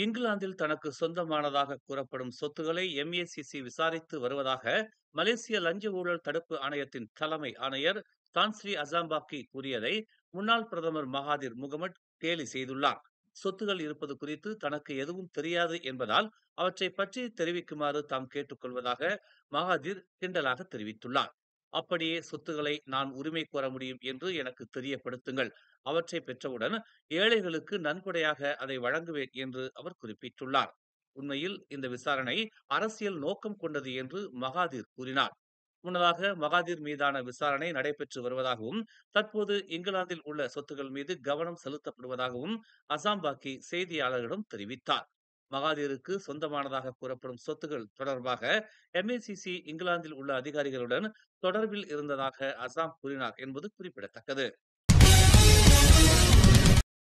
இங்கிலாந்தில் தனக்கு சொந்தமானதாக கூறப்படும் சொத்துக்களை எம்ஏசிசி விசாரித்து வருவதாக மலேசிய லஞ்ச ஊழல் தடுப்பு ஆணையத்தின் தலைமை ஆணையர் தான்ஸ்ரீ அசாம்பாக்கி கூறியதை முன்னாள் பிரதமர் மகாதிர் முகமட் கேலி செய்துள்ளார். சொத்துகள் இருப்பது குறித்து தனக்கு எதுவும் தெரியாது என்பதால் அவற்றை பற்றி தெரிவிக்குமாறு தாம் கேட்டுக்கொள்வதாக மகாதிர் கிண்டலாக தெரிவித்துள்ளார். அப்படியே சொத்துக்களை நான் உரிமை கோர முடியும் என்று எனக்கு தெரியப்படுத்துங்கள். அவற்றை பெற்றவுடன் ஏழைகளுக்கு நன்கொடையாக அதை வழங்குவேன் என்று அவர் குறிப்பிட்டுள்ளார். உண்மையில் இந்த விசாரணை அரசியல் நோக்கம் கொண்டது என்று மகாதிர் கூறினார். முன்னதாக மகாதிர் மீதான விசாரணை நடைபெற்று வருவதாகவும் தற்போது இங்கிலாந்தில் உள்ள சொத்துகள் மீது கவனம் செலுத்தப்படுவதாகவும் அசாம்பாக்கி செய்தியாளர்களிடம் தெரிவித்தார். மகாதிருக்கு சொந்தமானதாக கூறப்படும் சொத்துகள் தொடர்பாக எம்ஏசிசி இங்கிலாந்தில் உள்ள அதிகாரிகளுடன் தொடர்பில் இருந்ததாக அசாம் கூறினார் என்பது குறிப்பிடத்தக்கது.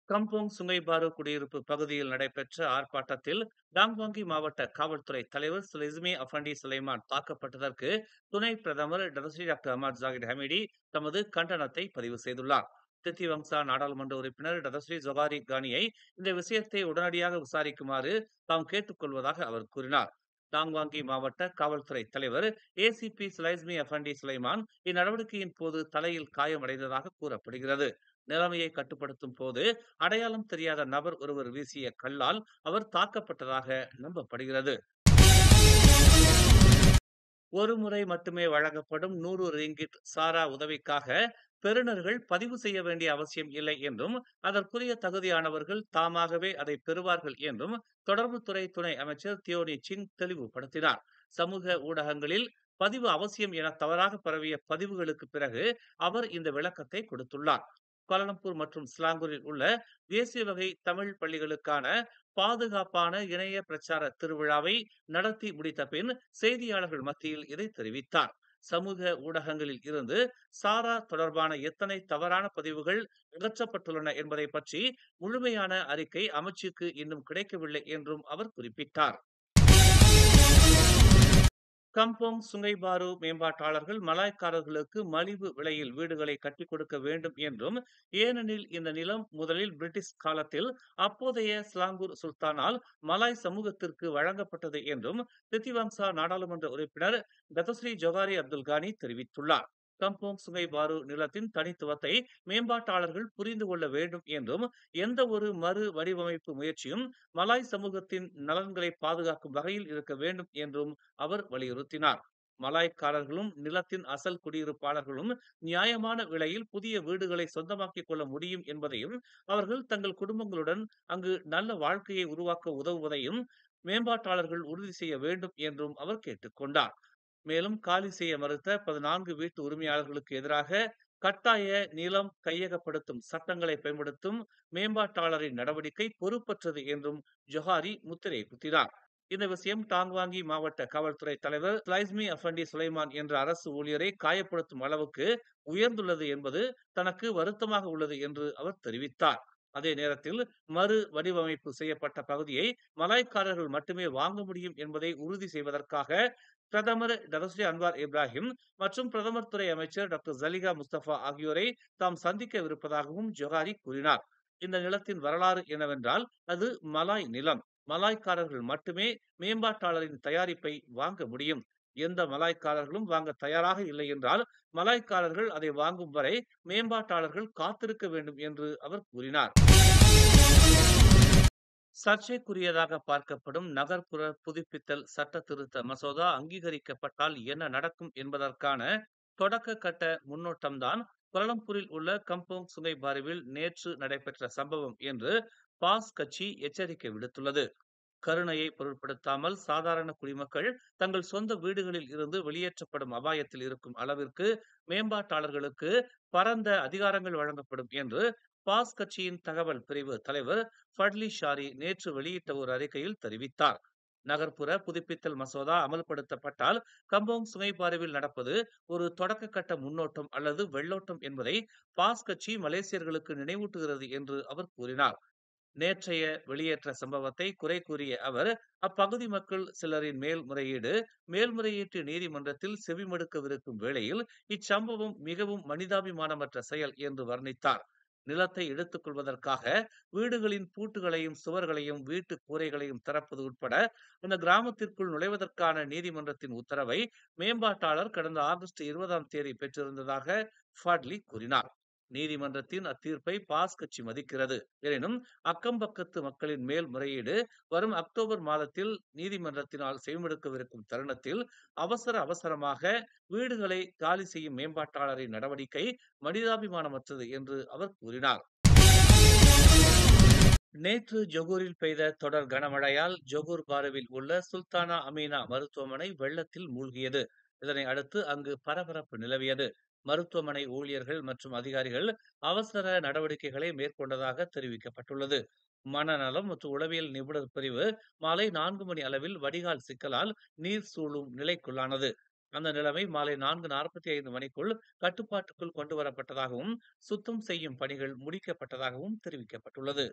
கம்போங் சுங்கைபாரு குடியிருப்பு பகுதியில் நடைபெற்ற ஆர்ப்பாட்டத்தில் டாங்வாங்கி மாவட்ட காவல்துறை தலைவர் சுலைஸ்மி அஃபண்டி சுலைமான் தாக்கப்பட்டதற்கு துணை பிரதமர் டதஸ்ரீ டாக்டர் அஹமத் ஜாகிர் ஹமீடி தமது கண்டனத்தை பதிவு செய்துள்ளார். தித்திவங்சா நாடாளுமன்ற உறுப்பினர் டதஸ்ரீ ஜொகாரி கானியை இந்த விஷயத்தை உடனடியாக விசாரிக்குமாறு தாம் கேட்டுக் கொள்வதாக அவர் கூறினார். டாங்வாங்கி மாவட்ட காவல்துறை தலைவர் ஏசிபி சுலைஸ்மி அஃபண்டி சுலைமான் இந்நடவடிக்கையின் போது தலையில் காயமடைந்ததாக கூறப்படுகிறது. நிலைமையை கட்டுப்படுத்தும் போது அடையாளம் தெரியாத நபர் ஒருவர் வீசிய கல்லால் அவர் தாக்கப்பட்டதாக நம்பப்படுகிறது. ஒரு முறை மட்டுமே வழங்கப்படும் 100 ரிங்கிட் சாரா உதவிக்காக பெறுநர்கள் பதிவு செய்ய வேண்டிய அவசியம் இல்லை என்றும் அதற்குரிய தகுதியானவர்கள் தாமாகவே அதை பெறுவார்கள் என்றும் தொடர்புத்துறை துணை அமைச்சர் தியோனி சிங் தெளிவுபடுத்தினார். சமூக ஊடகங்களில் பதிவு அவசியம் என தவறாக பரவிய பதிவுகளுக்கு பிறகு அவர் இந்த விளக்கத்தை கொடுத்துள்ளார். கோலாலம்பூர் மற்றும் ஸ்லாங்கூரில் உள்ள தேசிய வகை தமிழ் பள்ளிகளுக்கான பாதுகாப்பான இணைய பிரச்சார திருவிழாவை நடத்தி முடித்த பின் செய்தியாளர்கள் மத்தியில் இதை தெரிவித்தார். சமூக ஊடகங்களில் இருந்து சாரா தொடர்பான எத்தனை தவறான பதிவுகள் அகற்றப்பட்டுள்ளன என்பதை பற்றி முழுமையான அறிக்கை அமைச்சுக்கு இன்னும் கிடைக்கவில்லை என்றும் அவர் குறிப்பிட்டார். கம்போங் சுங்கைபாரு மேம்பாட்டாளர்கள் மலாய்க்காரர்களுக்கு மலிவு விலையில் வீடுகளை கட்டிக் கொடுக்க வேண்டும் என்றும், ஏனெனில் இந்த நிலம் முதலில் பிரிட்டிஷ் காலத்தில் அப்போதைய ஸ்லாங்கூர் சுல்தானால் மலாய் சமூகத்திற்கு வழங்கப்பட்டது என்றும் தித்திவங்சா நாடாளுமன்ற உறுப்பினர் டதஸ்ரீ ஜொகாரி அப்துல் கானி தெரிவித்துள்ளார். கம்போங் சுங்கைபாரு நிலத்தின் தனித்துவத்தை மேம்பாட்டாளர்கள் புரிந்து கொள்ள வேண்டும் என்றும், எந்த ஒரு மறு வடிவமைப்பு முயற்சியும் மலாய் சமூகத்தின் நலன்களை பாதுகாக்கும் வகையில் இருக்க வேண்டும் என்றும் அவர் வலியுறுத்தினார். மலாய்க்காரர்களும் நிலத்தின் அசல் குடியிருப்பாளர்களும் நியாயமான விலையில் புதிய வீடுகளை சொந்தமாக்கிக் கொள்ள முடியும் என்பதையும், அவர்கள் தங்கள் குடும்பங்களுடன் அங்கு நல்ல வாழ்க்கையை உருவாக்க உதவுவதையும் மேம்பாட்டாளர்கள் உறுதி செய்ய வேண்டும் என்றும் அவர் கேட்டுக்கொண்டார். மேலும் காலி செய்ய மறுத்த 14 வீட்டு உரிமையாளர்களுக்கு எதிராக கட்டாய நிலம் கையகப்படுத்தும் சட்டங்களை பயன்படுத்தும் மேம்பாட்டாளரின் நடவடிக்கை பொறுப்பற்றது என்றும் ஜொஹாரி முத்திரை குத்தினார். இந்த விஷயம் டாங்வாங்கி மாவட்ட காவல்துறை தலைவர் ஸ்லைஸ்மி அஃபண்டி சுலைமான் என்ற அரசு ஊழியரை காயப்படுத்தும் அளவுக்கு உயர்ந்துள்ளது என்பது தனக்கு வருத்தமாக உள்ளது என்று அவர் தெரிவித்தார். அதே நேரத்தில் மறு வடிவமைப்பு செய்யப்பட்ட பகுதியை மலாய்க்காரர்கள் மட்டுமே வாங்க முடியும் என்பதை உறுதி செய்வதற்காக பிரதமர் டதஸ்ரீ அன்வார் இப்ராஹிம் மற்றும் பிரதமர் துறை அமைச்சர் டாக்டர் ஜலிகா முஸ்தபா ஆகியோரை தாம் சந்திக்கவிருப்பதாகவும் ஜொகாரி கூறினார். இந்த நிலத்தின் வரலாறு என்னவென்றால் அது மலாய் நிலம். மலாய்க்காரர்கள் மட்டுமே மேம்பாட்டாளரின் தயாரிப்பை வாங்க முடியும். எந்த மலாய்க்காரர்களும் வாங்க தயாராக இல்லை என்றால் மலாய்க்காரர்கள் அதை வாங்கும் வரை மேம்பாட்டாளர்கள் காத்திருக்க வேண்டும் என்று அவர் கூறினார். சர்ச்சைக்குரியதாக பார்க்கப்படும் நகர்ப்புற புதுப்பித்தல் சட்ட திருத்த மசோதா அங்கீகரிக்கப்பட்டால் என்ன நடக்கும் என்பதற்கான தொடக்க கட்ட முன்னோட்டம்தான் கோலாலம்பூரில் உள்ள கம்போங் சுங்கைபாருவில் நேற்று நடைபெற்ற சம்பவம் என்று பாஸ் கட்சி எச்சரிக்கை விடுத்துள்ளது. கருணையை பொருட்படுத்தாமல் சாதாரண குடிமக்கள் தங்கள் சொந்த வீடுகளில் இருந்து வெளியேற்றப்படும் அபாயத்தில் இருக்கும் அளவிற்கு மேம்பாட்டாளர்களுக்கு பரந்த அதிகாரங்கள் வழங்கப்படும் என்று பாஸ் கட்சியின் தகவல் பிரிவு தலைவர் ஃபட்லி ஷாரி நேற்று வெளியிட்ட ஒரு அறிக்கையில் தெரிவித்தார். நகர்ப்புற புதுப்பித்தல் மசோதா அமல்படுத்தப்பட்டால் கம்போங் சுங்கைபாருவில் நடப்பது ஒரு தொடக்க கட்ட முன்னோட்டம் அல்லது வெள்ளோட்டம் என்பதை பாஸ் கட்சி மலேசியர்களுக்கு நினைவூட்டுகிறது என்று அவர் கூறினார். நேற்றைய வெளியேற்ற சம்பவத்தை குறை கூறிய அவர் அப்பகுதி மக்கள் சிலரின் மேல்முறையீட்டு நீதிமன்றத்தில் செவிமடுக்கவிருக்கும் வேளையில் இச்சம்பவம் மிகவும் மனிதாபிமானமற்ற செயல் என்று வர்ணித்தார். நிலத்தை எடுத்துக் கொள்வதற்காக வீடுகளின் பூட்டுகளையும் சுவர்களையும் வீட்டு கூரைகளையும் திறப்பது உட்பட அந்த கிராமத்திற்குள் நுழைவதற்கான நீதிமன்றத்தின் உத்தரவை மேம்பாட்டாளர் கடந்த ஆகஸ்ட் 20ஆம் தேதி பெற்றிருந்ததாக ஃபாட்லி கூறினார். நீதிமன்றத்தின் அத்தீர்ப்பை பாஸ் கட்சி மதிக்கிறது. எனினும் அக்கம்பக்கத்து மக்களின் மேல் முறையீடு வரும் அக்டோபர் மாதத்தில் நீதிமன்றத்தினால் செவிமடுக்கவிருக்கும் தருணத்தில் அவசரமாக வீடுகளை காலி செய்யும் மேம்பாட்டாளரின் நடவடிக்கை மனிதாபிமானமற்றது என்று அவர் கூறினார். நேற்று ஜொகூரில் பெய்த தொடர் கனமழையால் ஜொகூர் பாருவில் உள்ள சுல்தானா அமீனா மருத்துவமனை வெள்ளத்தில் மூழ்கியது. இதனை அடுத்து அங்கு பரபரப்பு நிலவியது. மருத்துவமனை ஊழியர்கள் மற்றும் அதிகாரிகள் அவசர நடவடிக்கைகளை மேற்கொண்டதாக தெரிவிக்கப்பட்டுள்ளது. மனநலம் மற்றும் உளவியல் நிபுணர் பிரிவு மாலை 4 மணி அளவில் வடிகால் சிக்கலால் நீர் சூழும் நிலைக்குள்ளானது. அந்த நிலைமை மாலை 4:45 மணிக்குள் கட்டுப்பாட்டுக்குள் கொண்டு வரப்பட்டதாகவும் சுத்தம் செய்யும் பணிகள் முடிக்கப்பட்டதாகவும் தெரிவிக்கப்பட்டுள்ளது.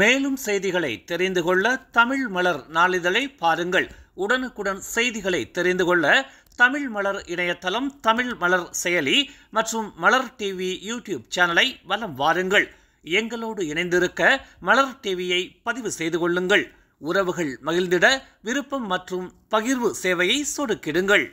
மேலும் செய்திகளை தெரிந்து கொள்ள தமிழ் மலர் நாளிதழை பாருங்கள். உடனுக்குடன் செய்திகளை தெரிந்து கொள்ள தமிழ் மலர் இணையதளம், தமிழ் மலர் செயலி மற்றும் மலர் டிவி யூடியூப் சேனலை வலம் வாருங்கள். எங்களோடு இணைந்திருக்க மலர் டிவியை பதிவு செய்து கொள்ளுங்கள். உறவுகள் மகிழ்ந்திட விருப்பம் மற்றும் பகிர்வு சேவையை சொடுக்கிடுங்கள்.